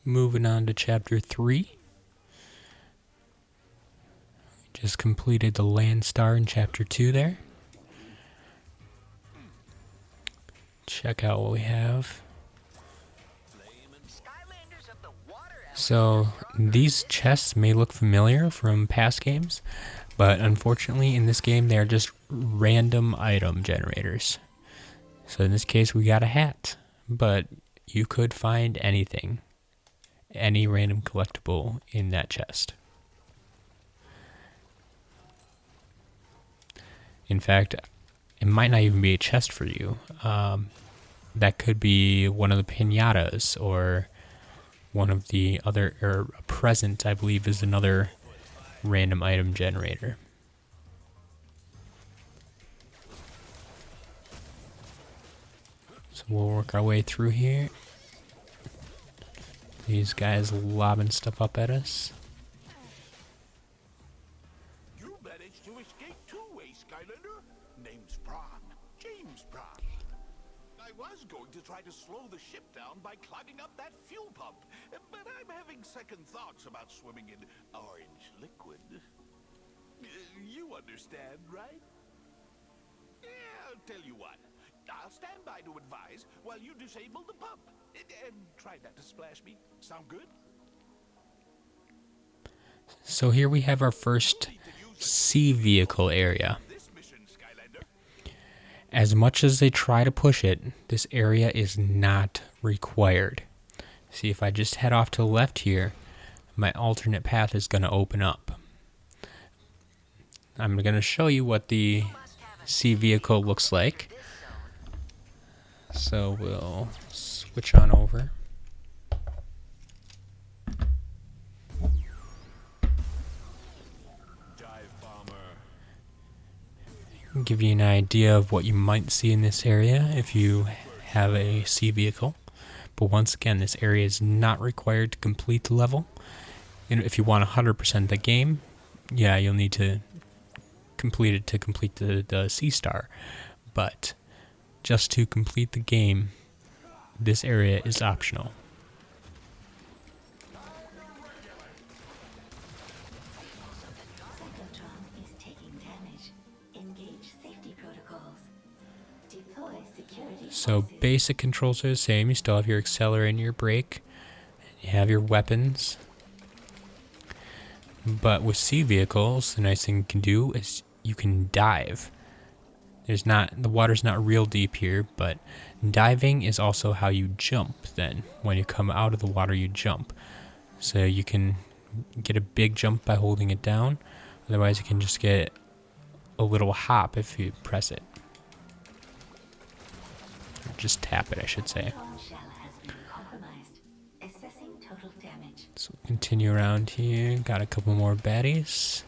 Moving on to chapter 3. Just completed the land star in chapter 2 there. Check out what we have. So these chests may look familiar from past games, but unfortunately in this game they are just random item generators. So in this case we got a hat, but you could find anything, any random collectible in that chest. In fact, it might not even be a chest for you. That could be one of the piñatas, or one of the other, or a present, I believe, is another random item generator. So we'll work our way through here. These guys lobbing stuff up at us. You managed to escape two-way, Skylander. Name's Prawn. James Prawn. I was going to try to slow the ship down by climbing up that fuel pump, but I'm having second thoughts about swimming in orange liquid. You understand, right? Yeah, I'll tell you what. I'll stand by to advise while you disable the pump. And try not to splash me. Sound good? So here we have our first sea vehicle area. As much as they try to push it, this area is not required. See, if I just head off to the left here, my alternate path is going to open up. I'm going to show you what the sea vehicle looks like. So we'll switch on over. Give you an idea of what you might see in this area if you have a sea vehicle. But once again, this area is not required to complete the level. And if you want 100% the game, yeah, you'll need to complete it to complete the sea star. But just to complete the game, this area is optional. So basic controls are the same. You still have your accelerator and your brake. You have your weapons. But with sea vehicles, the nice thing you can do is you can dive. The water's not real deep here, but diving is also how you jump then. When you come out of the water, you jump. So you can get a big jump by holding it down. Otherwise, you can just get a little hop if you press it. Or just tap it, I should say. So we'll continue around here. Got a couple more baddies.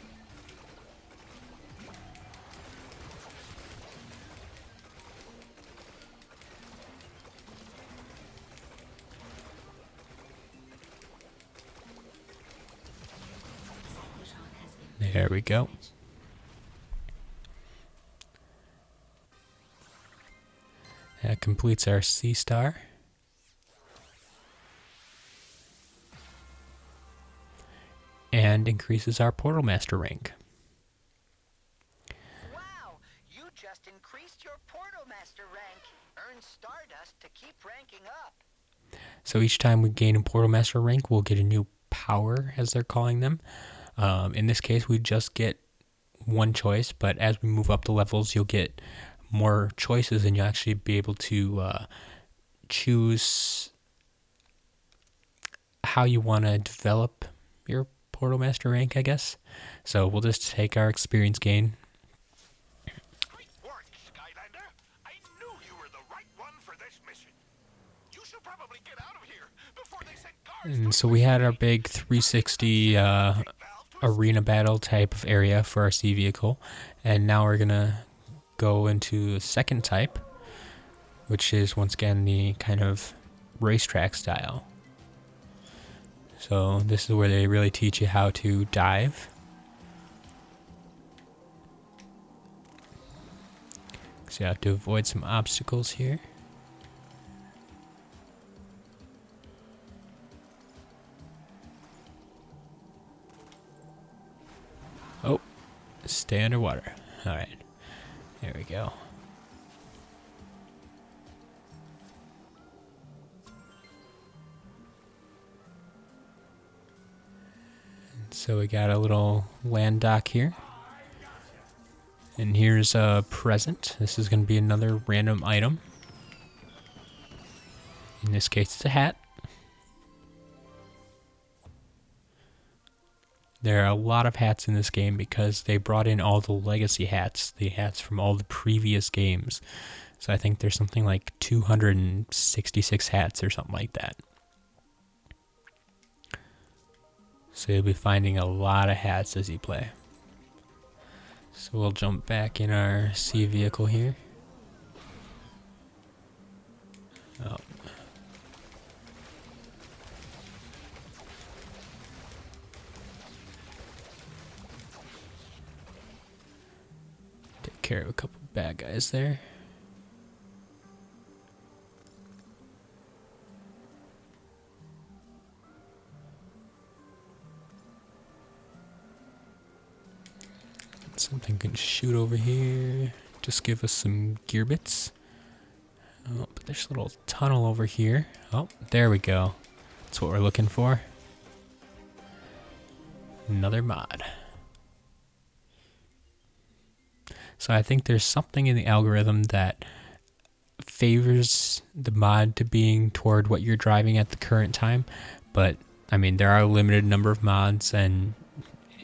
There we go. That completes our sea star. And increases our Portal Master rank. Wow, you just increased your Portal Master rank. Earn Stardust to keep ranking up. So each time we gain a Portal Master rank, we'll get a new power, as they're calling them. In this case, we just get one choice, but as we move up the levels, you'll get more choices, and you'll actually be able to choose how you want to develop your Portal Master rank, I guess. So we'll just take our experience gain. Great work, Skylander. I knew you were the right one for this mission. You should probably get out of here before they send guards. And so we had our big 360 arena battle type of area for our sea vehicle, and now we're gonna go into the second type, which is once again the kind of racetrack style. So this is where they really teach you how to dive. So you have to avoid some obstacles here. Stay underwater. Alright. There we go. So we got a little land dock here. And here's a present. This is going to be another random item. In this case, it's a hat. There are a lot of hats in this game because they brought in all the legacy hats, the hats from all the previous games. So I think there's something like 266 hats or something like that. So you'll be finding a lot of hats as you play. So we'll jump back in our sea vehicle here. Oh. Take care of a couple bad guys there. Something can shoot over here. Just give us some gear bits. Oh, but there's a little tunnel over here. Oh, there we go. That's what we're looking for. Another mod. So I think there's something in the algorithm that favors the mod to being toward what you're driving at the current time. But, I mean, there are a limited number of mods, and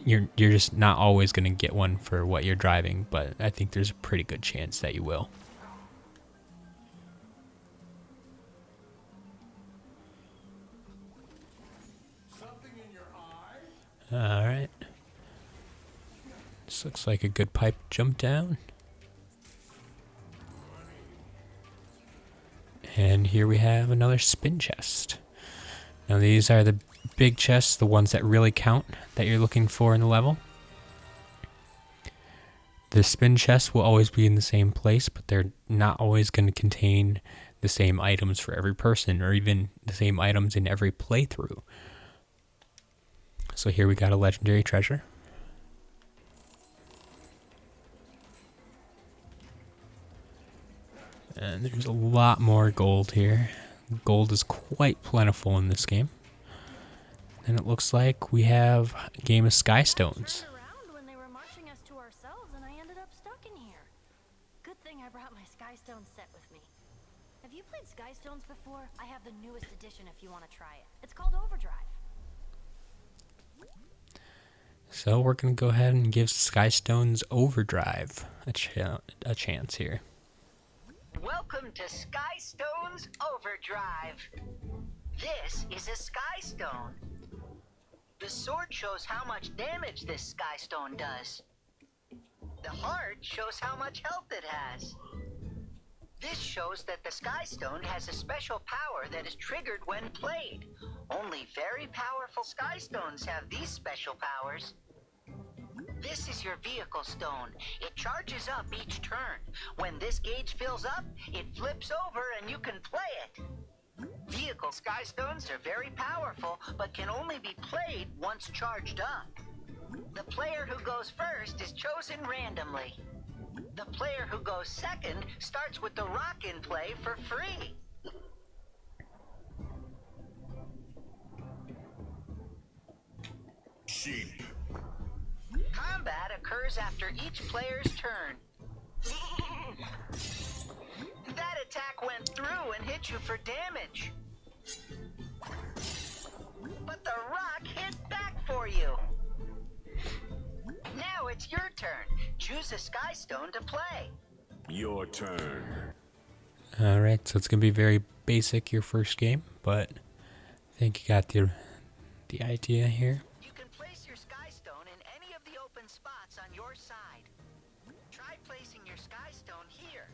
you're just not always going to get one for what you're driving, but I think there's a pretty good chance that you will. Alright. This looks like a good pipe jump down. And here we have another spin chest. Now these are the big chests, the ones that really count, that you're looking for in the level. The spin chests will always be in the same place, but they're not always going to contain the same items for every person, or even the same items in every playthrough. So here we got a legendary treasure. And there's a lot more gold here. Gold is quite plentiful in this game. And it looks like we have a game of Sky Stones. When they were marching us to ourselves, and I ended up stuck in here. Good thing I brought my Sky Stone set with me. Have you played Sky Stones before? I have the newest edition if you want to try it. It's called Overdrive. So we're going to go ahead and give Sky Stones Overdrive a chance here. Welcome to Sky Stone's Overdrive. This is a Sky Stone. The sword shows how much damage this Sky Stone does. The heart shows how much health it has. This shows that the Sky Stone has a special power that is triggered when played. Only very powerful Sky Stones have these special powers. This is your vehicle stone. It charges up each turn. When this gauge fills up, it flips over and you can play it. Vehicle Sky Stones are very powerful, but can only be played once charged up. The player who goes first is chosen randomly. The player who goes second starts with the rock in play for free. Sheep. Combat occurs after each player's turn. That attack went through and hit you for damage. But the rock hit back for you. Now it's your turn. Choose a Sky Stone to play. Your turn. Alright, so it's going to be very basic your first game, but I think you got the idea here. You can place your Sky Stone in any of the open spots on your side. Try placing your Sky Stone here.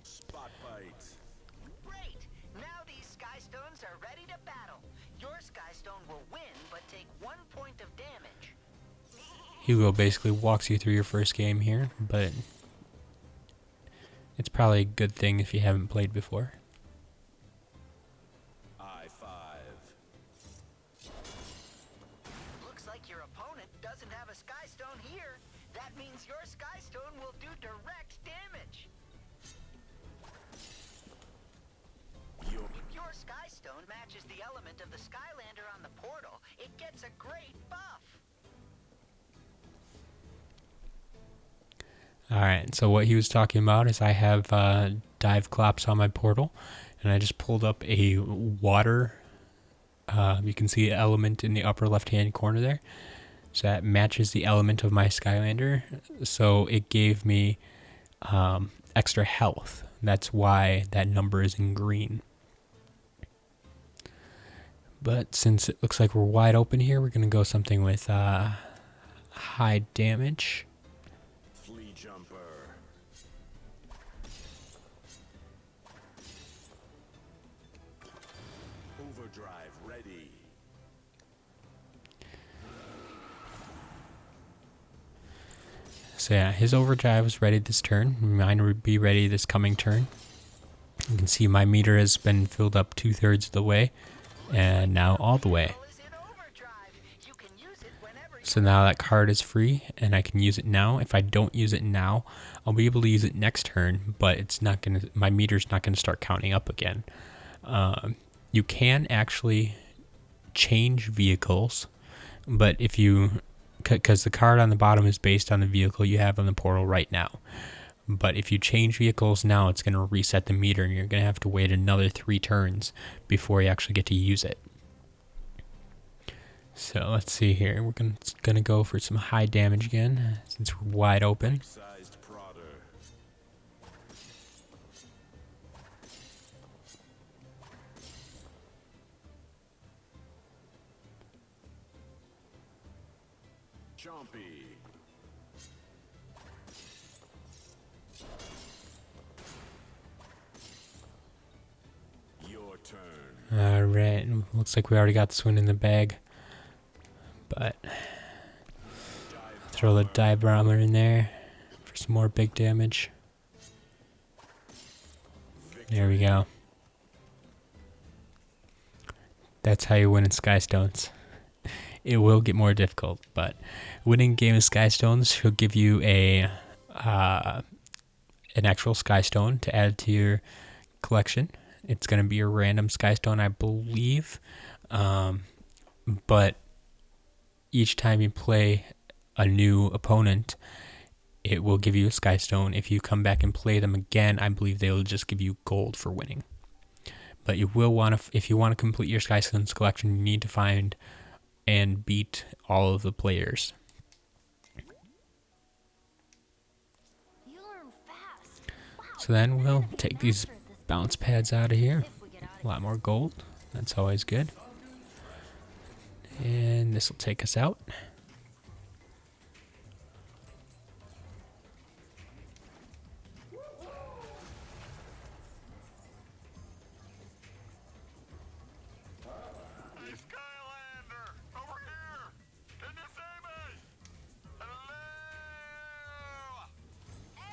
Spotlight. Great! Now these Sky Stones are ready to battle. Your Sky Stone will win, but take 1 point of damage. Hugo basically walks you through your first game here, but it's probably a good thing if you haven't played before. I-5. Looks like your opponent doesn't doesn't have a Sky Stone here. That means your Sky Stone will do direct damage. If your Sky Stone matches the element of the Skylander on the portal, it gets a great buff. Alright, so what he was talking about is I have dive clops on my portal, and I just pulled up a water. You can see an element in the upper left-hand corner there. So that matches the element of my Skylander. So it gave me extra health. That's why that number is in green. But since it looks like we're wide open here, we're going to go something with high damage. Flea jumper. Overdrive ready. So yeah, his overdrive was ready this turn. Mine would be ready this coming turn. You can see my meter has been filled up 2/3 of the way, and now all the way. Is in overdrive. You can use it whenever you So now that card is free, and I can use it now. If I don't use it now, I'll be able to use it next turn, but it's not gonna. My meter's not gonna start counting up again. You can actually change vehicles, but if you, because the card on the bottom is based on the vehicle you have on the portal right now. But if you change vehicles now, it's going to reset the meter, and you're going to have to wait another 3 turns before you actually get to use it. So let's see here. We're going to go for some high damage again, since we're wide open. Sized prodder. Chompy. Your turn. Alright, looks like we already got this one in the bag. But throw the dive bomber in there for some more big damage. There we go. That's how you win in Skystones. It will get more difficult, but winning a game of Skystones will give you an actual Skystone to add to your collection. It's going to be a random Skystone, I believe, but each time you play a new opponent, it will give you a Skystone. If you come back and play them again, I believe they will just give you gold for winning. But you will want to, if you want to complete your Skystones collection, you need to find and beat all of the players. You learn fast. Wow. So then we'll take these bounce pads out of here. A lot more gold. That's always good. And this will take us out. Hey, Skylander! Over here! Can you see me? Hello!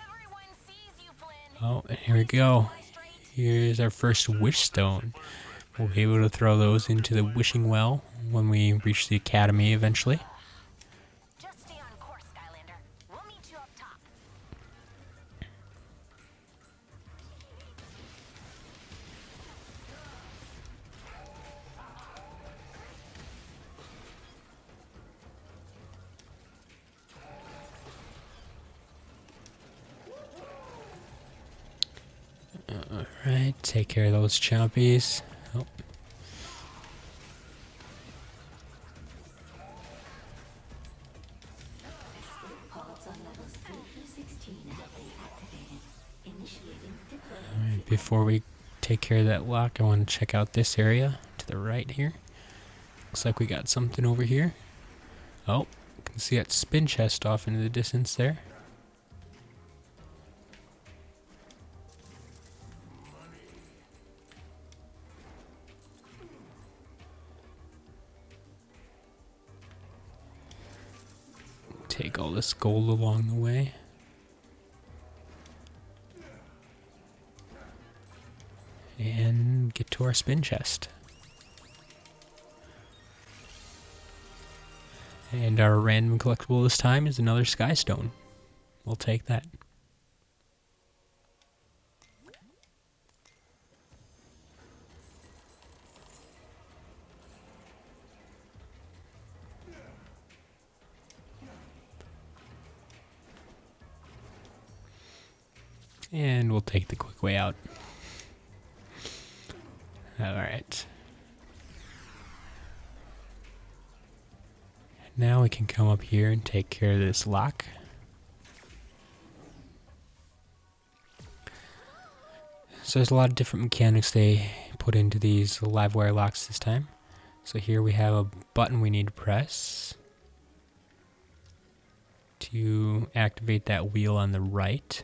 Everyone sees you, Flynn. Oh, and here we go. Here's our first wish stone. We'll be able to throw those into the wishing well when we reach the academy eventually. Just stay on course, Skylander. We'll meet you up top. Alright, take care of those chompies. Oh. Alright, before we take care of that lock, I want to check out this area to the right here. Looks like we got something over here. Oh, you can see that spin chest off into the distance there. Take all this gold along the way. And get to our spin chest. And our random collectible this time is another Sky Stone. We'll take that. And we'll take the quick way out. Alright. Now we can come up here and take care of this lock. So there's a lot of different mechanics they put into these live wire locks this time. So here we have a button we need to press to activate that wheel on the right.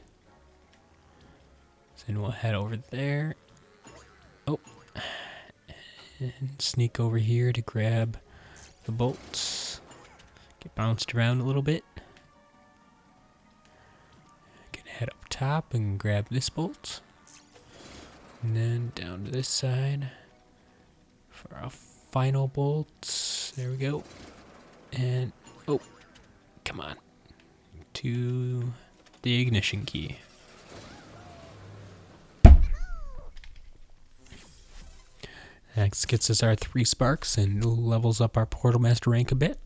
So then we'll head over there. Oh. And sneak over here to grab the bolts. Get bounced around a little bit. Can head up top and grab this bolt. And then down to this side for our final bolts. There we go. And, oh, come on. To the ignition key. Next gets us our 3 sparks and levels up our Portal Master rank a bit.